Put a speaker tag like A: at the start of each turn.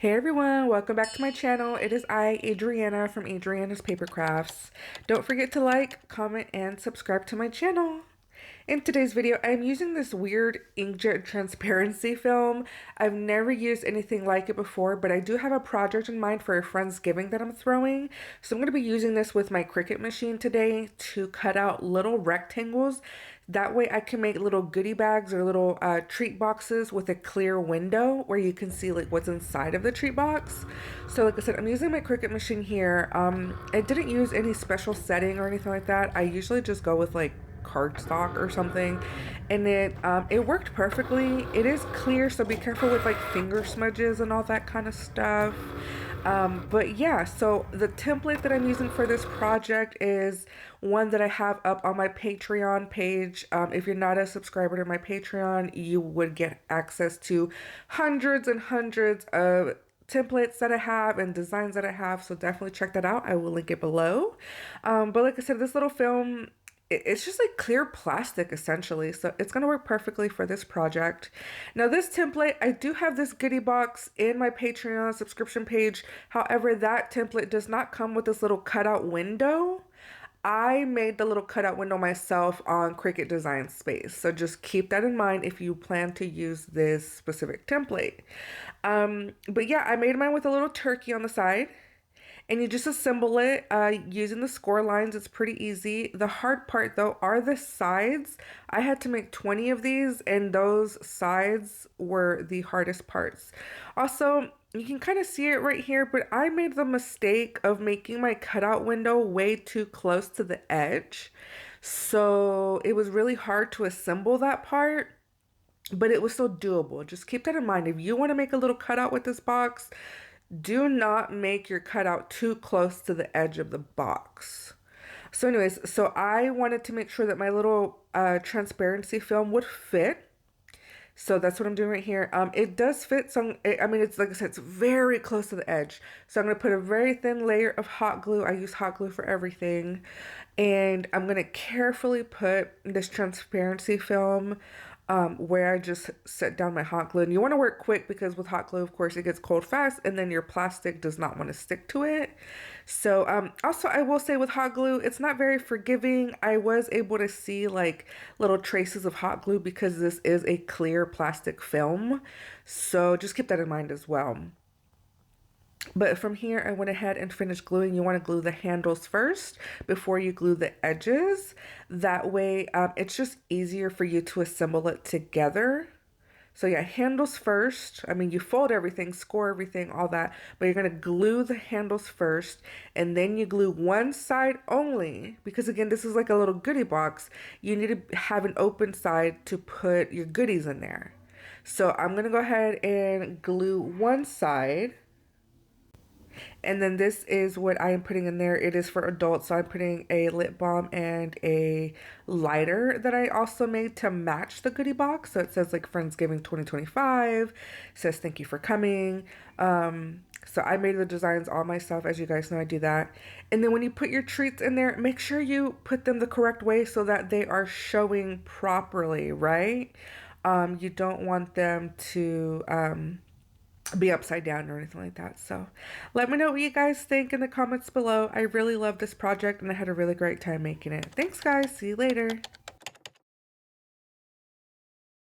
A: Hey everyone, welcome back to my channel. It is I, Adriana from Adriana's Paper Crafts. Don't forget to like, comment, and subscribe to my channel. In today's video, I'm using this weird inkjet transparency film. I've never used anything like it before, but I do have a project in mind for a Friendsgiving that I'm throwing. So I'm going to be using this with my Cricut machine today to cut out little rectangles. That way I can make little goodie bags or little treat boxes with a clear window where you can see like what's inside of the treat box. So like I said, I'm using my Cricut machine here. I didn't use any special setting or anything like that. I usually just go with like cardstock or something, and it worked perfectly. It is clear, so be careful with like finger smudges and all that kind of stuff. But yeah, so the template that I'm using for this project is one that I have up on my Patreon page. If you're not a subscriber to my Patreon, you would get access to hundreds and hundreds of templates that I have and designs that I have, so definitely check that out. I will link it below. But like I said, this little film, it's just like clear plastic essentially, so it's going to work perfectly for this project. Now this template, I do have this goodie box in my Patreon subscription page. However, that template does not come with this little cutout window. I made the little cutout window myself on Cricut Design Space, so just keep that in mind if you plan to use this specific template. But yeah, I made mine with a little turkey on the side. And you just assemble it using the score lines. It's pretty easy. The hard part though are the sides. I had to make 20 of these, and those sides were the hardest parts. Also, you can kind of see it right here, but I made the mistake of making my cutout window way too close to the edge. So it was really hard to assemble that part, but it was still doable. Just keep that in mind. If you want to make a little cutout with this box, do not make your cutout too close to the edge of the box. So anyways, so I wanted to make sure that my little transparency film would fit. So that's what I'm doing right here. It does fit. So I mean, it's like I said, it's very close to the edge. So I'm going to put a very thin layer of hot glue. I use hot glue for everything. And I'm going to carefully put this transparency film where I just set down my hot glue. And you want to work quick because with hot glue, of course, it gets cold fast, and then your plastic does not want to stick to it. So also, I will say with hot glue, it's not very forgiving. I was able to see like little traces of hot glue because this is a clear plastic film. So just keep that in mind as well. But from here, I went ahead and finished gluing. You want to glue the handles first before you glue the edges. That way, it's just easier for you to assemble it together. So yeah, handles first. I mean, you fold everything, score everything, all that, but you're going to glue the handles first, and then you glue one side only, because again, this is like a little goodie box. You need to have an open side to put your goodies in there. So I'm going to go ahead and glue one side. And then this is what I am putting in there. It is for adults, so I'm putting a lip balm and a lighter that I also made to match the goodie box. So it says like Friendsgiving 2025, says thank you for coming. So I made the designs all myself. As you guys know, I do that. And then when you put your treats in there, make sure you put them the correct way so that they are showing properly, right? You don't want them to be upside down or anything like that. So let me know what you guys think in the comments below. I really love this project and I had a really great time making it. Thanks guys, see you later.